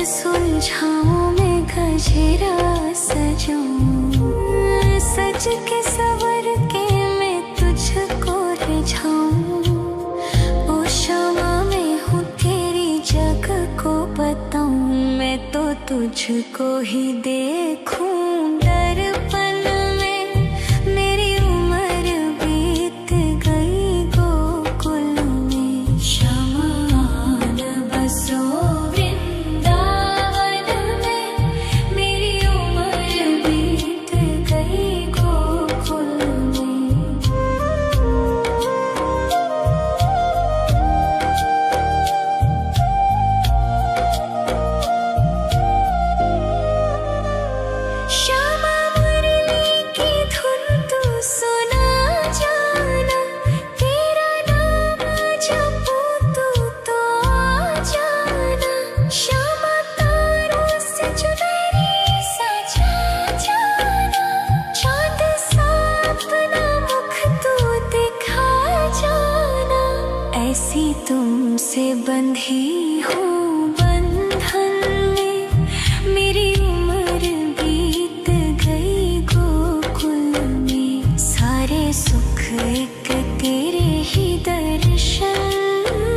सुलझाऊं मैं गजरा सजाऊं, सज के सवर के मैं तुझको रिझाऊं। ओ शमा मैं हूँ तेरी जग को बताऊं, मैं तो तुझको ही देखूं दर्पण में। मेरी उम्र बीत गई गोकुल में, शमान बसो ऐसी तुमसे बंधी हूँ बंधन में। मेरी उम्र बीत गई गोकुल में, सारे सुख एक तेरे ही दर्शन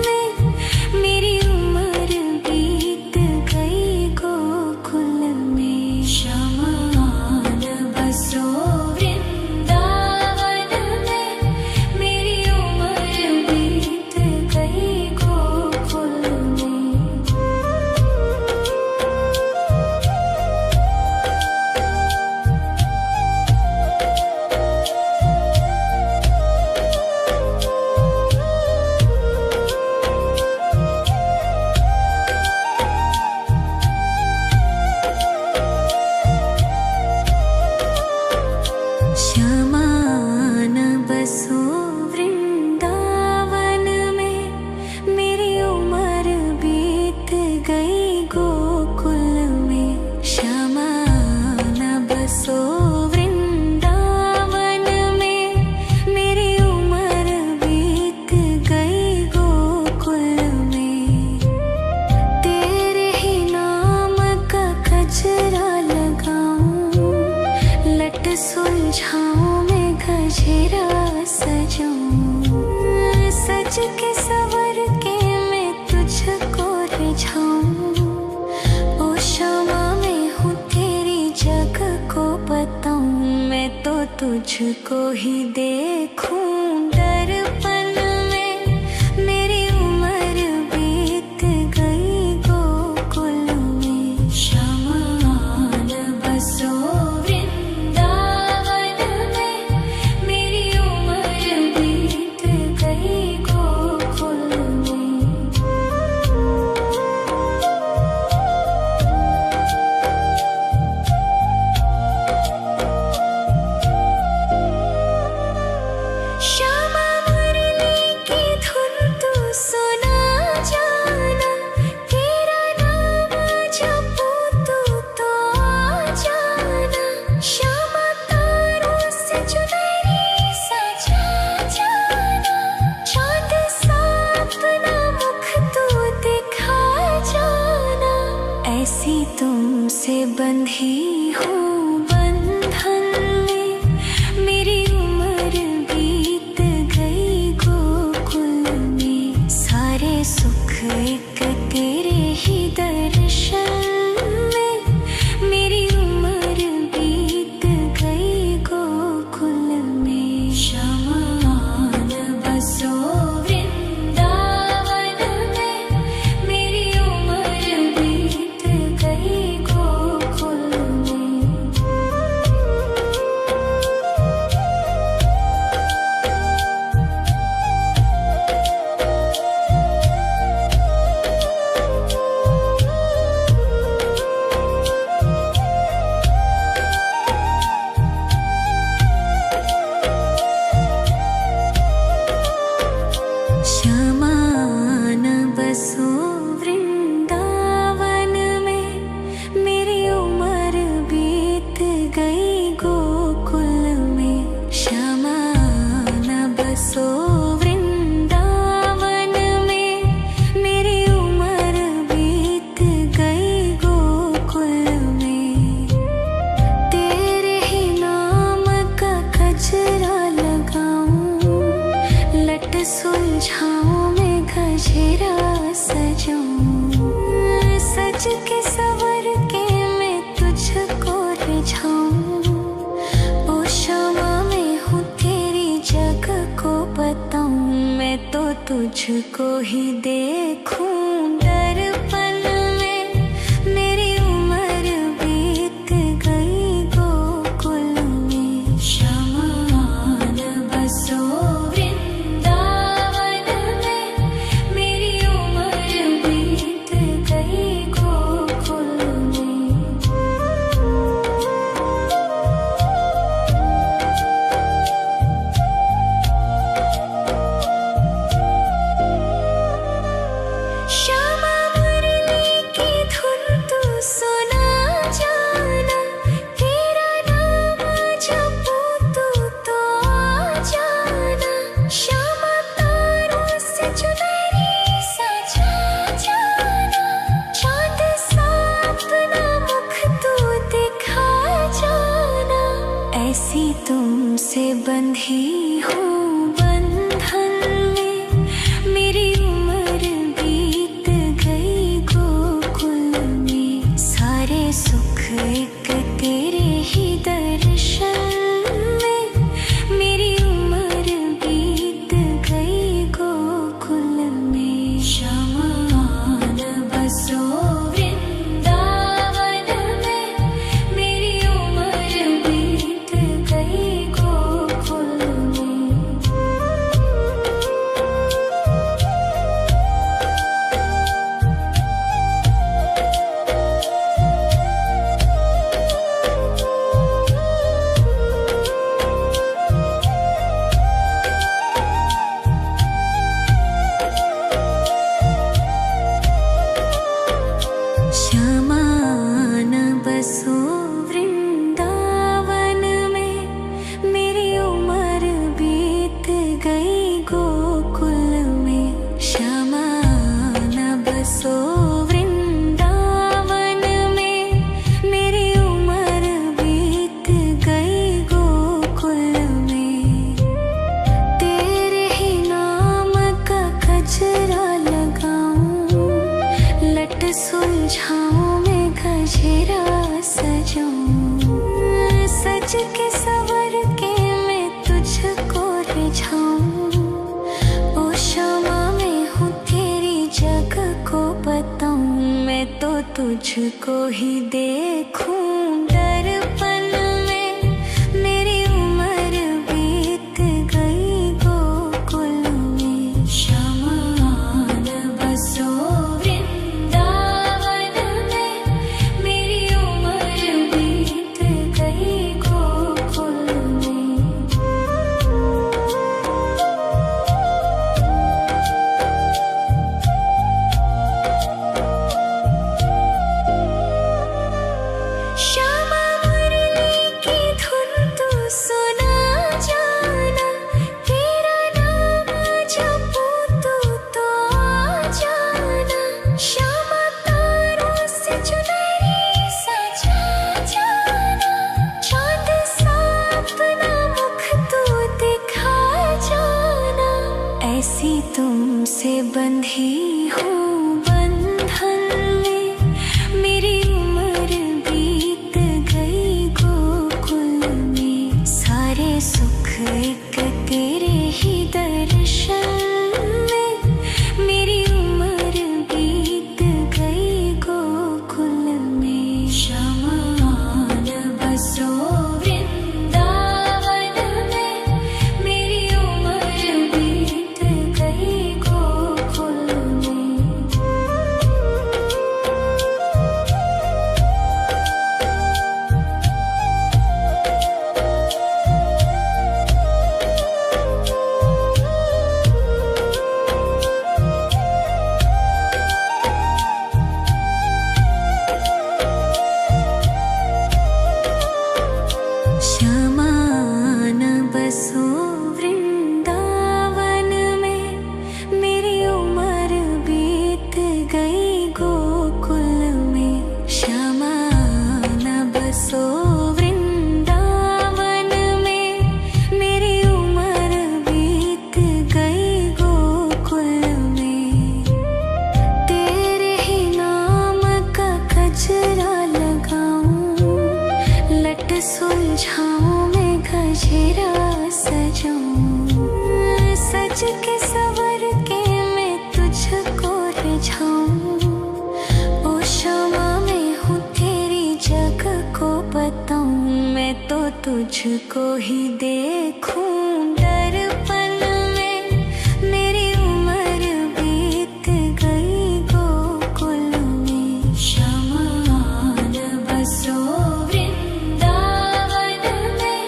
में। मेरी उम्र बीत गई गोकुल में, शमान बसो सुलझाऊं मैं गजरा सजाऊं, सज के सवर के मैं तुझको रिझाऊं। ओ शमा मैं हूँ तेरी जग को बताऊं, मैं तो तुझको ही देखूं दर्पण में। मेरी उम्र बीत गई गोकुल में, शमान बसो ऐसी तुमसे बंधी हूँ बंधन में। मेरी उम्र बीत गई गोकुल में, सारे सुख एक तेरे ही दर्शन में। मेरी उम्र बीत गई गोकुल में। सुलझाऊं मैं गजरा सजाऊं, सज के सवर के मैं तुझको रिझाऊं। ओ शमा मैं हूँ तेरी जग को बताऊं, मैं तो तुझको ही देखूं दर्पण में। मेरी उम्र बीत गई गोकुल में, शमान बसो वृंदावन में। मेरी उम्र बीत गई गोकुल में। श्यामा मुरली की धुन तू सुना जाना, तेरा नाम जपूं तो आ जाना। श्यामा तारों से चुनरी सजा जाना, चाँद सा अपना मुख तू दिखा जाना। ऐसी तुमसे बंधी हूँ बंधन में, मेरी उम्र बीत गई गोकुल में। सारे सुख एक तेरे ही दर्शन में, मेरी उम्र बीत गई गोकुल में। शमान बसो वृंदावन में, मेरी उम्र बीत गई गोकुल में। शमान बसो वृंदावन में, मेरी उम्र बीत गई गोकुल में। शमान बसो वृंदावन में, मेरी उम्र बीत गई गोकुल में। तेरे ही नाम का गजरा लगाऊं, लट सुलझाऊं मैं गजरा सजाऊं। सज के सवर के मैं तुझको रिझाऊं। ओ शमा मैं हूँ तेरी जग को बताऊं, मैं तो तुझको ही देखूं दर्पण में। मेरी उम्र बीत गई गोकुल में। शमान बसो वृंदावन में, मेरी उम्र बीत गई गोकुल में। श्यामा मुरली की धुन तू सुना जाना, तेरा नाम जपूं तो आ जाना। श्यामा तारों से चुनरी सजा जाना, चाँद सा अपना मुख तू दिखा जाना। ऐसी तुमसे बंधी हूँ बंधन में, मेरी उम्र बीत गई गोकुल में। सारे सुख एक तेरे ही दर्शन में, मेरी उम्र बीत गई गोकुल में। शमान बसो वृंदावन में, मेरी उम्र बीत गई गोकुल में। सजाऊं, सज के सवर के मैं तुझको रिझाऊं। ओ क्षमा मैं हूँ तेरी जग को बताऊं, मैं तो तुझको ही देखूं। दर्पण में मेरी उम्र बीत गई गोकुल में, शमान बसो वृंदावन में।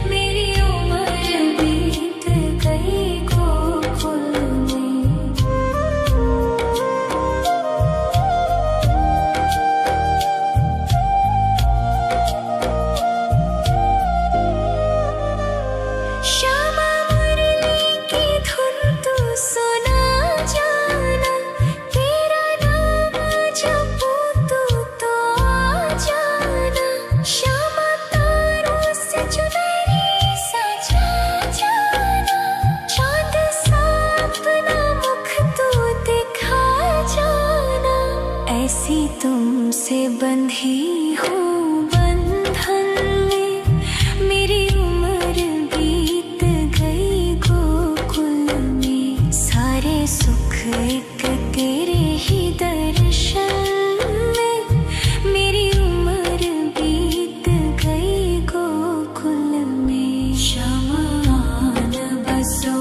मेरी उम्र बीत गई गोकुल में। श्यामा मुरली की धुन तू सुना जाना, तेरा नाम जपूं तू तो आ जाना। श्यामा तारों से चुनरी सजा जाना, चांद सा अपना मुख तू दिखा जाना। ऐसी तुमसे बंधी हूँ बंधन में, मेरी उम्र बीत गई गोकुल में। सारे सुख एक तेरे ही दर्शन में, मेरी उम्र बीत गई गोकुल में। शमान बसो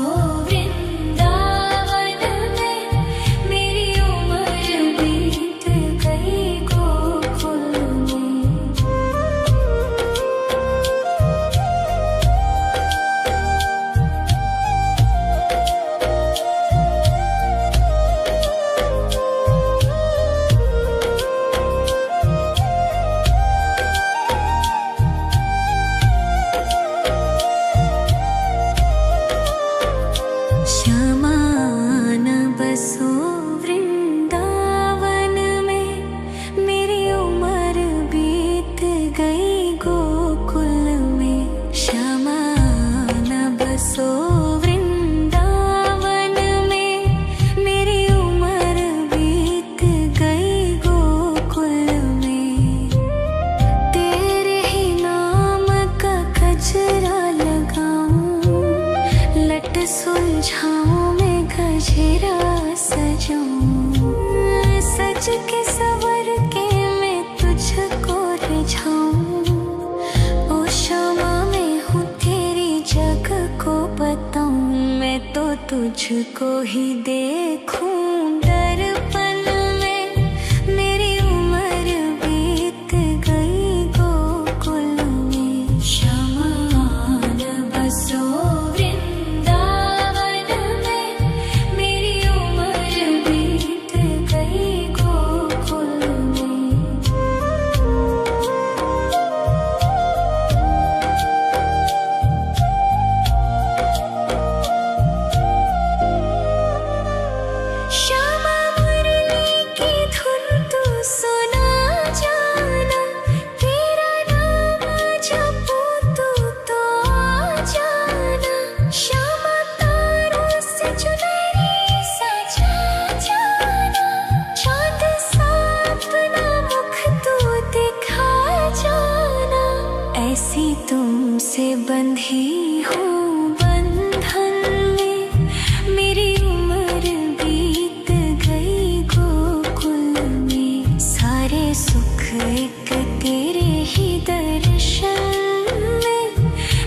वृंदावन में, मेरी उम्र बीत गई गोकुल में। श्यामान बसो वृंदावन में, मेरी उम्र बीत गई गोकुल में। श्यामान बसो वृंदावन में, मेरी उम्र बीत गई गोकुल में। तेरे ही नाम का गजरा लगाऊं, लट सुलझाऊं मैं गजरा सजाऊं। सज के सवर के मैं तुझको रिझाऊं। ओ क्षमा मैं हूँ तेरी जग को बताऊं, मैं तो तुझको ही देखूं। दर्पण में मेरी उम्र बीत गई गोकुल में। शमान बसो वृंदावन में, मेरी उम्र बीत गई गोकुल में। श्यामा मुरली की धुन तू सुना जाना, तेरा नाम जपूं तू तो आ जाना। श्यामा तारों से चुनरी सजा जाना, चांद सा अपना मुख तू दिखा जाना। ऐसी तुमसे बंधी हूँ बंधन में, मेरी उम्र बीत गई गोकुल में। सारे सुख एक तेरे ही दर्शन में,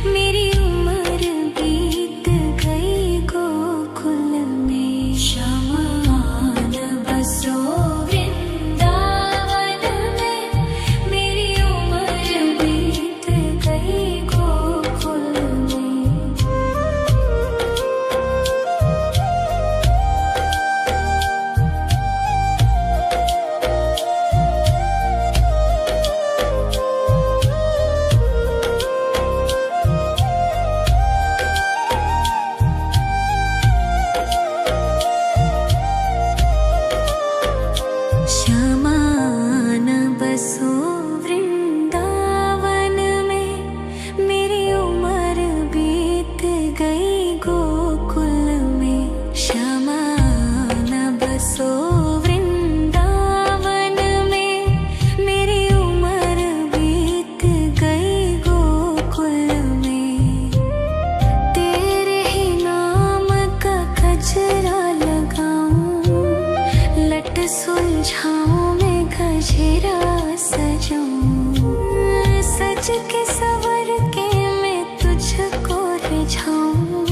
मेरी उम्र बीत सुलझाऊं।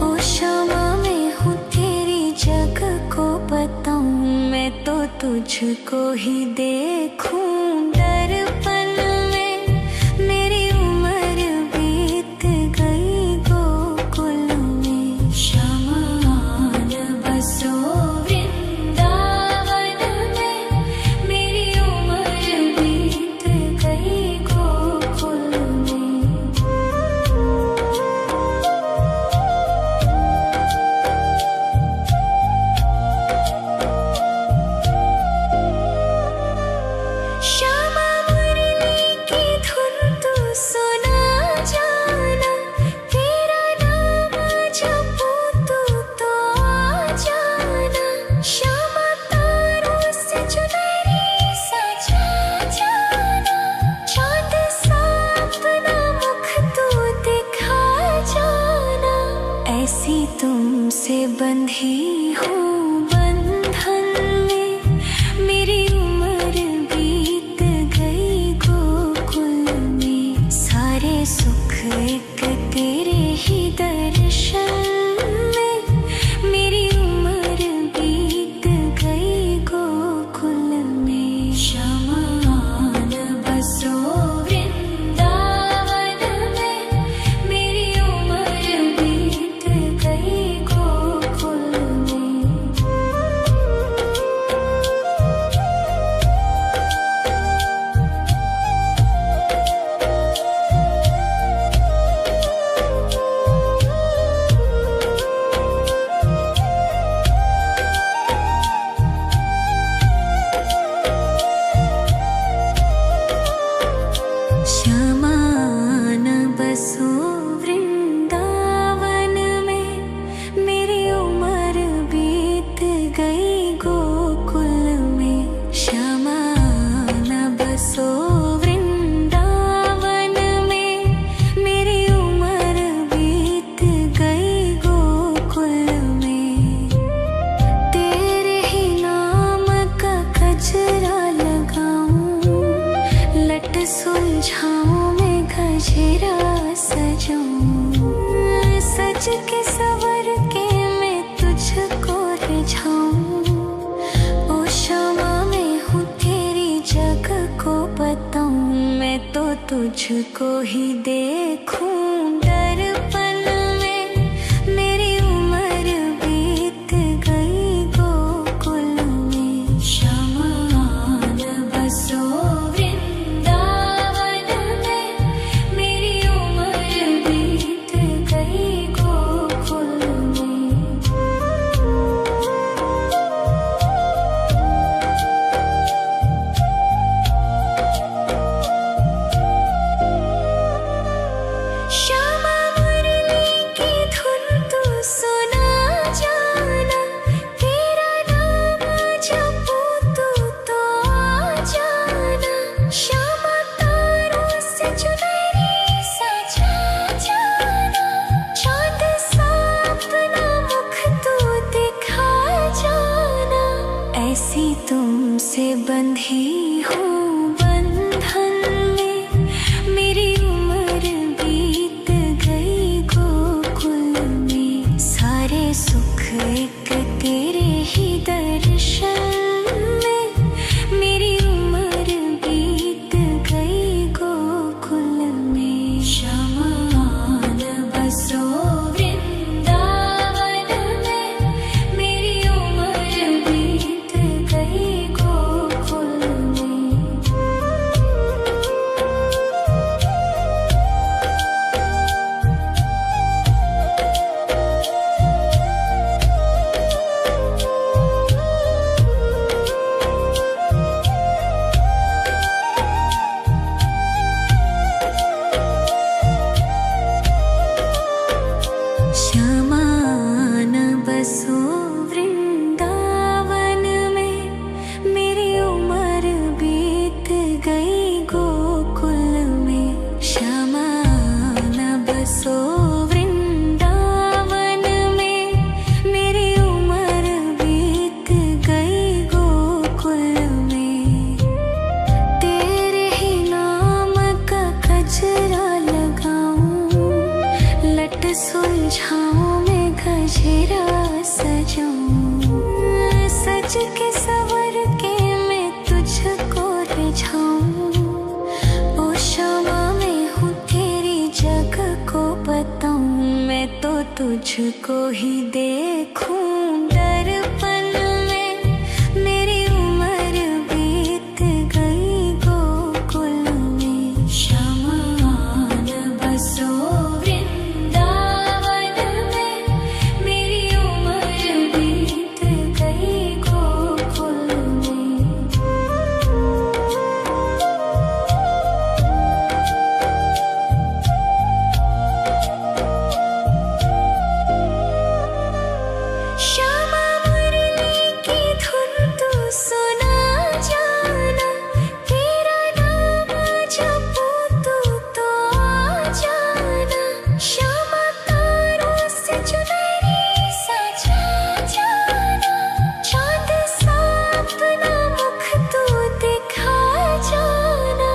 ओ क्षमा मैं हूँ तेरी जग को बताऊं, मैं तो तुझको ही देखूं दर्पण में। मेरी उम्र बीत गई गोकुल में, श्यामान बसो वृंदावन में। मेरी उम्र बीत गई गोकुल में। श्यामा मुरली की धुन तू सुना जाना, तेरा नाम जपूं तो आ जाना। श्यामा तारों से चुनरी सजा जाना, चांद सा अपना मुख तू दिखा जाना। ऐसी तुमसे बंधी हूँ बंधन में, मेरी उम्र बीत गई गोकुल में। सारे सुख एक तेरे ही दर्शन में, मेरी उम्र बीत गई गोकुल में। श्यामान बसो वृंदावन में, मेरी उम्र बीत गई गोकुल में। श्यामान बसो वृंदावन में, मेरी उम्र बीत गई गोकुल में। श्यामान बसो वृंदावन में, मेरी उम्र बीत गई गोकुल में। तेरे ही नाम का गजरा लगाऊं, लट सुलझाऊं मैं गजरा सजाऊं। सज के सवर के मैं तुझको रिझाऊं। ओ क्षमा मैं हूँ तेरी जग को बताऊं, मैं तो तुझको ही देखूं दर्पण में। मेरी उम्र बीत गई गोकुल में। श्यामान बसो वृंदावन में, मेरी उम्र बीत गई गोकुल में। श्यामा मुरली की धुन तू सुना जाना, तेरा नाम जपूं तो आ जाना। श्यामा तारों से चुनरी सजा जाना, चांद सा अपना मुख तू दिखा जाना। ऐसी तुमसे बंधी हूँ बंधन में, मेरी उम्र बीत गई गोकुल में। सारे सुख एक तेरे ही दर्शन में, मेरी उम्र बीत गई गोकुल में। श्यामान बसो वृंदावन में, मेरी उम्र बीत गई गोकुल में। लट सुलझाऊं मैं गजरा सजाऊं, सज के सवर के मैं तुझको रिझाऊं। ओ शामा मैं हूँ तेरी जग को बताऊं, मैं तो तुझको ही देखूं दर्पण में। मेरी उम्र बीत गई गोकुल में, श्यामा आन बसो वृंदावन में। मेरी उम्र बीत गई गोकुल में। श्यामा मुरली की धुन तू सुना जाना, तेरा नाम जपूं तो आ जाना। श्यामा तारों से चुनरी सजा जाना, चांद सा अपना मुख तू दिखा जाना।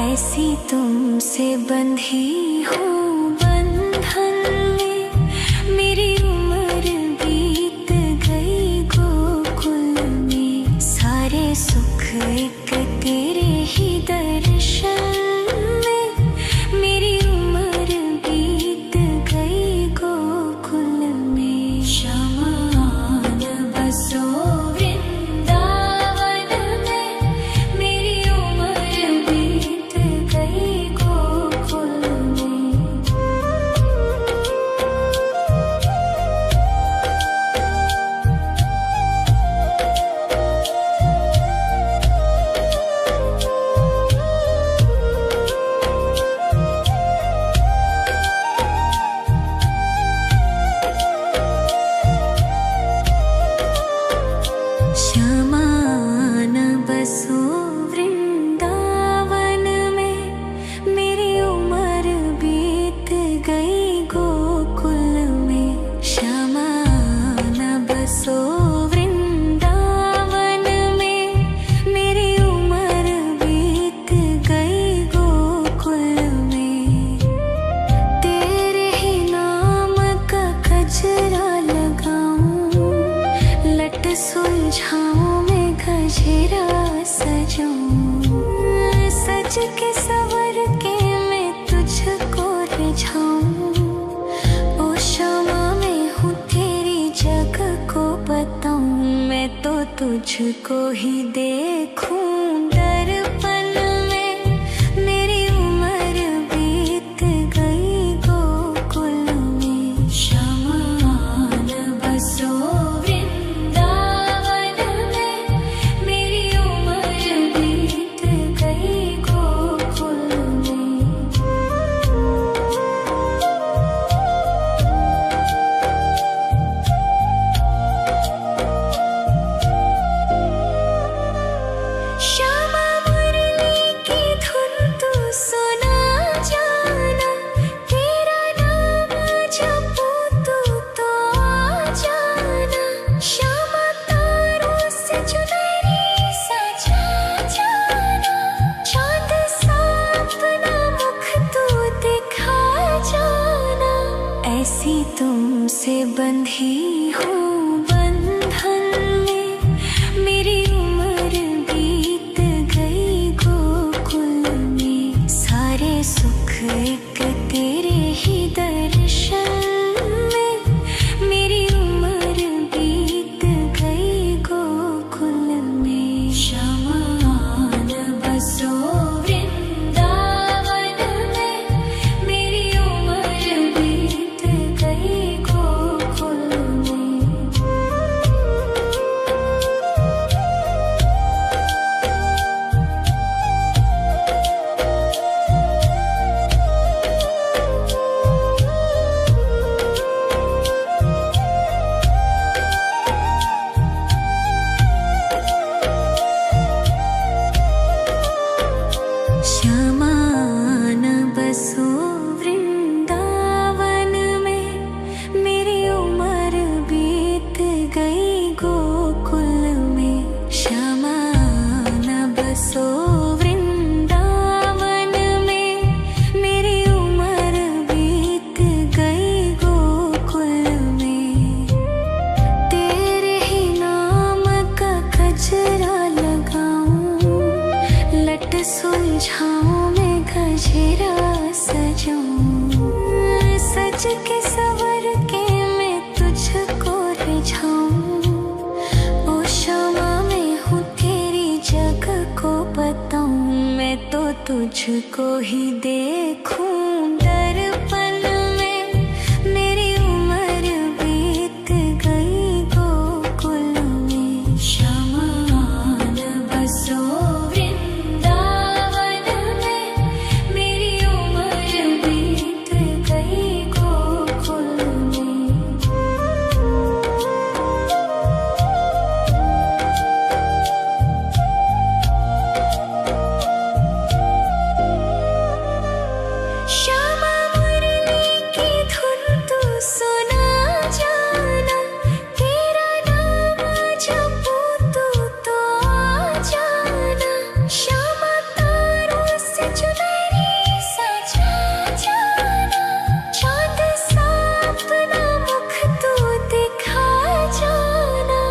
ऐसी तुमसे बंधी हूँ बंधन में, मेरी उम्र बीत गई गोकुल में। सारे सुख एक तेरे ही दर्शन में, मेरी उम्र बीत गई गोकुल में। श्यामा आन बसो वृंदावन में, मेरी उम्र बीत गई गोकुल में। श्यामा आन बसो वृंदावन में, मेरी उम्र बीत गई गोकुल में। श्यामा आन बसो वृंदावन में, मेरी उम्र बीत गई गोकुल में। तेरे ही नाम का गजरा लगाऊं, लट सुलझाऊं मैं गजरा सजाऊं। सज के सवर के मैं तुझको रिझाऊं। ओ शामा मैं हूँ तेरी जग को बताऊं, मैं तो तुझको ही देखूं दर्पण में। मेरी उम्र बीत गई गोकुल में। श्यामा आन बसो वृंदावन में, मेरी उम्र बीत गई गोकुल में। श्यामा मुरली की धुन तू सुना जाना, तेरा नाम जपूं तो आ जाना। श्यामा तारों से चुनरी सजा जाना, चांद सा अपना मुख तू दिखा जाना। ऐसी तुमसे बंधी हूँ बंधन में, मेरी उम्र बीत गई गोकुल में। सारे सुख एक तेरे ही दर्शन में, मेरी उम्र बीत गई गोकुल में। श्यामा आन बसो वृंदावन में, मेरी उम्र बीत गई गोकुल में। सवर के मैं तुझको रिझाऊं। ओ क्षमा मैं हूँ तेरी जग को बताऊं। मैं तो तुझको ही देखूं दर्पण में। मेरी उम्र बीत गई गोकुल में। श्यामान बसो वृंदावन में। मेरी उम्र बीत गई गोकुल में। श्यामा मुरली की धुन तू सुना जाना। तेरा नाम जपूं तो आ जाना। श्यामा तारों से चुनरी सजा जाना। चांद सा अपना मुख तू दिखा जाना।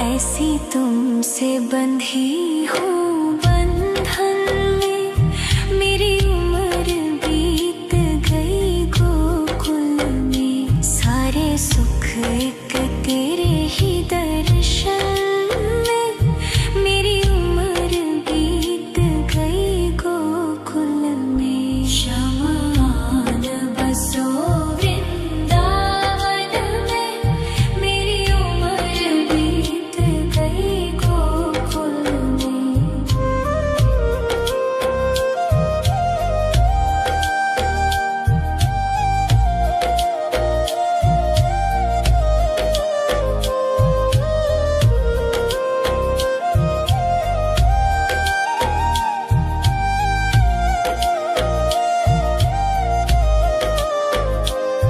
ऐसी तुमसे बंधी हूँ बंधन में। मेरी उम्र बीत गई गोकुल में। सारे सुख एक तेरे ही दर्शन में। मेरी उम्र बीत गई गोकुल में। श्यामान बसो वृंदावन में। मेरी उम्र बीत गई गोकुल में।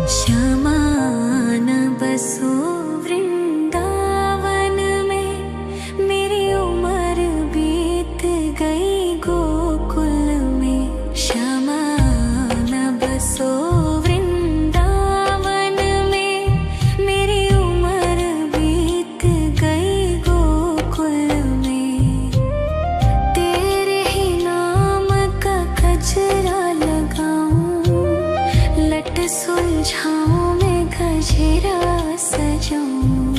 श्यामान बसो वृंदावन में। मेरी उम्र बीत गई गोकुल में। श्यामान बसो वृंदावन में। मेरी उम्र बीत गई गोकुल में। तेरे ही नाम का गजरा लगाऊं। लट सुलझाऊं मैं गजरा सजाऊं।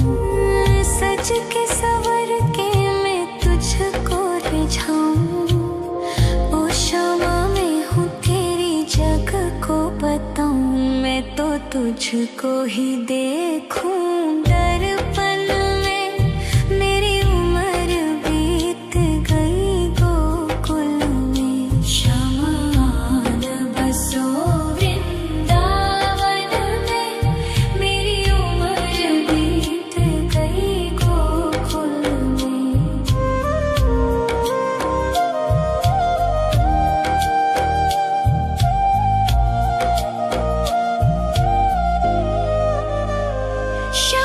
सज के सवर के मैं तुझको रिझाऊं। ओ क्षमा मैं हूँ तेरी जग को बताऊं। मैं तो तुझको ही देखूं दर्पण में। मेरी उम्र बीत गई गोकुल में। श्यामान बसो वृंदावन में। मेरी उम्र बीत गई गोकुल में। श्यामा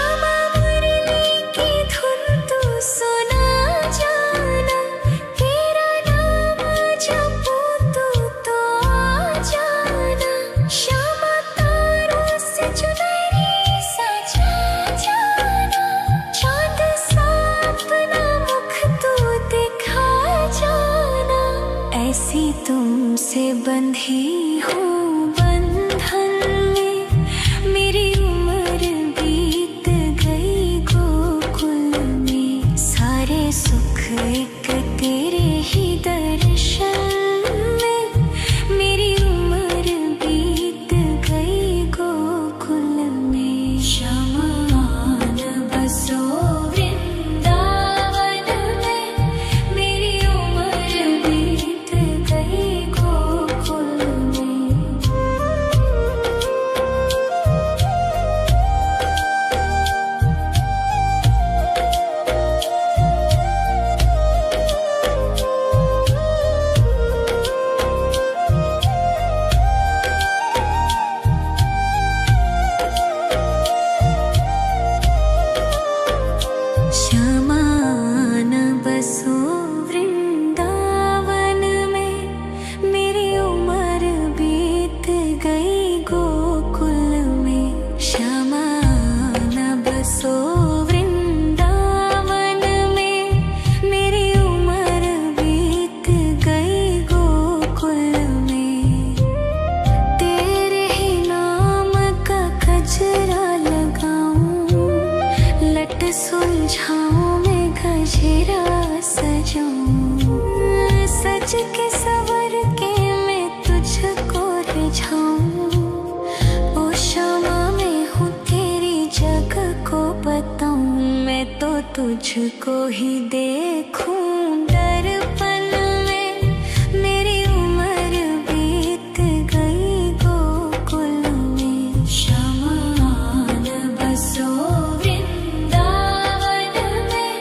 के सवर के मैं तुझको रिझाऊं। ओ क्षमा मैं हूँ तेरी जग को बताऊं। मैं तो तुझको ही देखूं दर्पण में। मेरी उम्र बीत गई गोकुल में। शमान बसो वृंदावन में।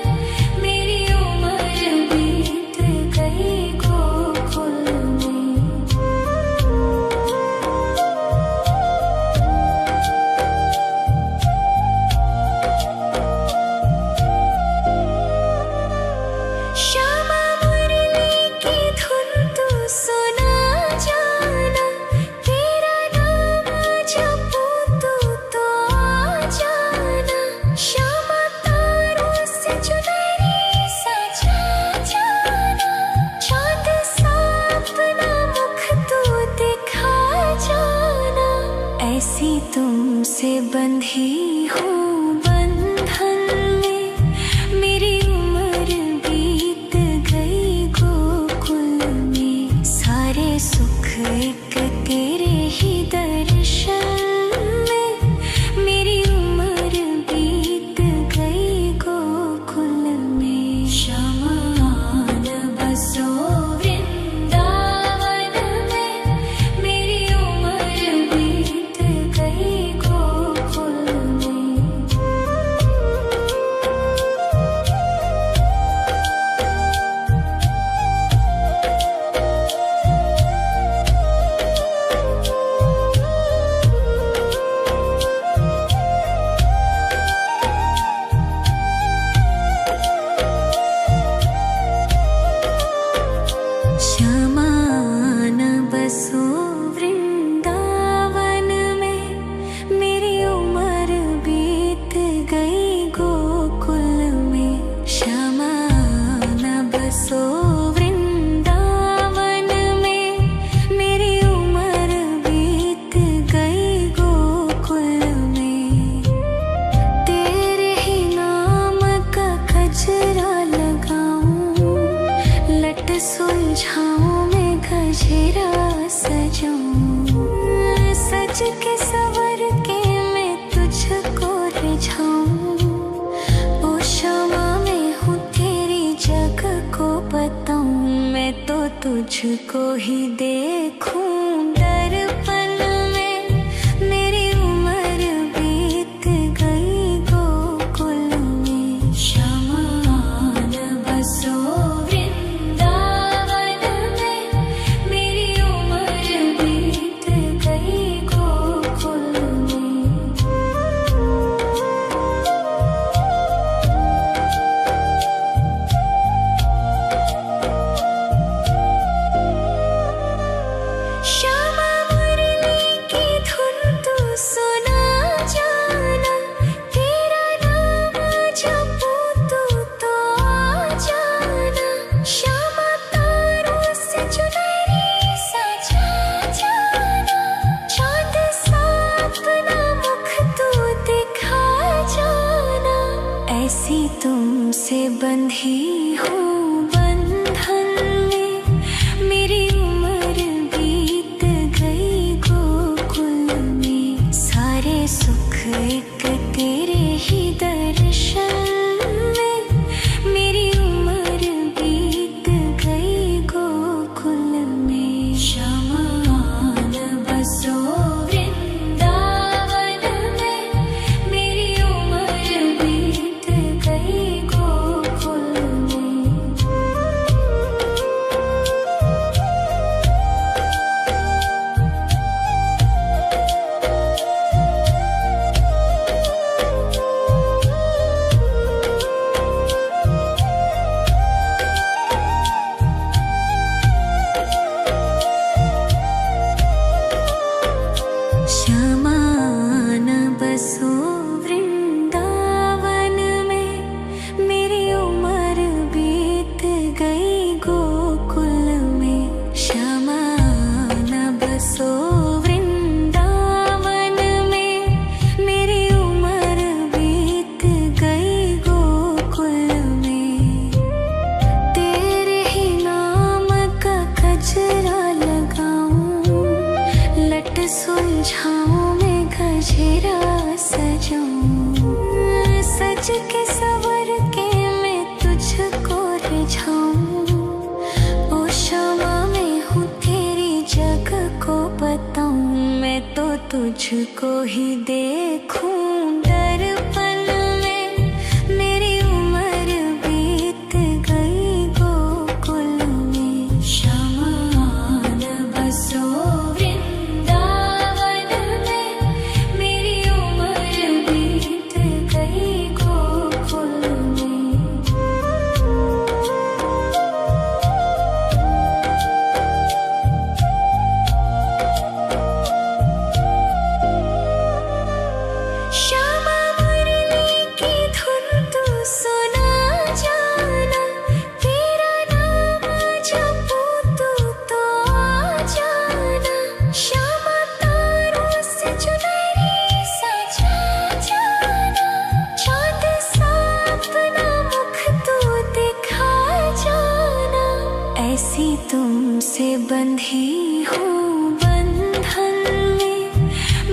मेरी उम्र बीत गई गोकुल में। श्यामा मुरली की धुन तू सुना जाना। तेरा नाम जपूं तो आ जाना। श्यामा तारों से चुनरी सजा जाना। चाँद सा अपना मुख तू दिखा जाना। ऐसी तुमसे बंधी हूँ बंधन में। मेरी उम्र बीत गई गोकुल में। सारे सुख एक तेरे ही दर्शन में। मेरी उम्र बीत गई गोकुल में। शमान बसो वृंदावन में। मेरी उम्र बीत गई गोकुल में। शमान बसो वृंदावन में। मेरी उम्र बीत गई गोकुल में। शमान बसो वृंदावन में। मेरी उम्र बीत गई गोकुल में। तेरे ही नाम का गजरा लगाऊं। लट सुलझाऊं मैं गजरा सजाऊं। सज के सवर के मैं तुझको रिझाऊं। ओ क्षमा मैं हूँ तेरी जग को बताऊं। मैं तो तुझको ही देखूं दर्पण में। मेरी उम्र बीत गई गोकुल में। शमान बसो वृंदावन में। मेरी उम्र बीत गई गोकुल में। श्यामा मुरली की धुन तू सुना जाना। तेरा नाम जपूं तो आ जाना। श्यामा तारों से चुनरी सजा जाना। चाँद सा अपना मुख तू दिखा जाना। ऐसी तुमसे बंधी हूँ बंधन में। मेरी उम्र बीत गई गोकुल में। सारे सुख एक तेरे ही दर्शन में। मेरी उम्र बीत गई गोकुल में। शमान बसो वृंदावन में। मेरी उम्र बीत गई गोकुल में। के सवर के मैं तुझको रिझाऊं। ओ क्षमा मैं हूँ तेरी जग को बताऊं। मैं तो तुझको ही देखूं दर्पण में। मेरी उम्र बीत गई गोकुल में। क्षमा न बसो वृंदावन में। मेरी उम्र बीत गई गोकुल में। श्यामा मुरली की धुन तू सुना जाना। तेरा नाम जपूं तो आ जाना। श्यामा तारों से चुनरी सजा जाना। चाँद सा अपना मुख तू दिखा जाना। ऐसी तुमसे बंधी हूँ बंधन में।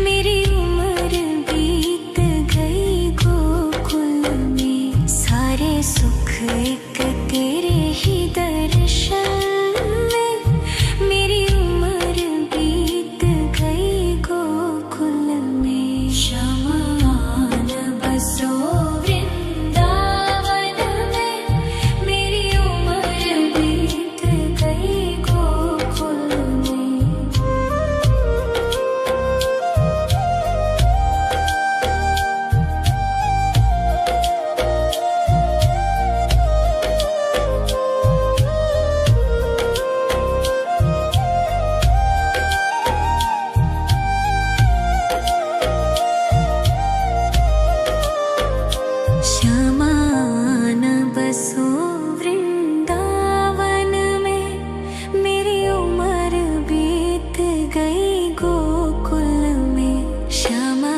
मेरी उम्र बीत गई गोकुल में। सारे सुख एक तेरे ही दर्शन में। मेरी उम्र बीत गई गोकुल में। क्षमा न बसो वृंदावन में। मेरी उम्र बीत गई गोकुल में। श्यामा न बसो वृंदावन में। मेरी उम्र बीत गई गोकुल में। श्यामा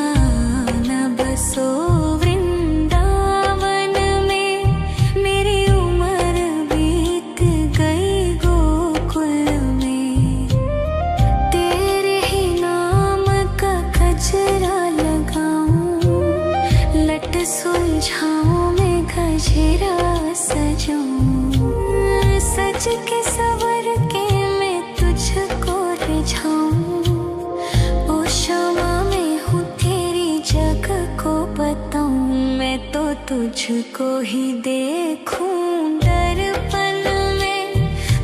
न बसो वृंदावन में। मेरी उम्र बीत गई गोकुल में। तेरे ही नाम का गजरा लगाऊं। लट सुलझाऊं मैं गजरा सजाऊं। सज के सवर के मैं तुझको रिझाऊं। ओ क्षमा मैं हूँ तेरी जग को बताऊं। मैं तो तुझको ही देखूं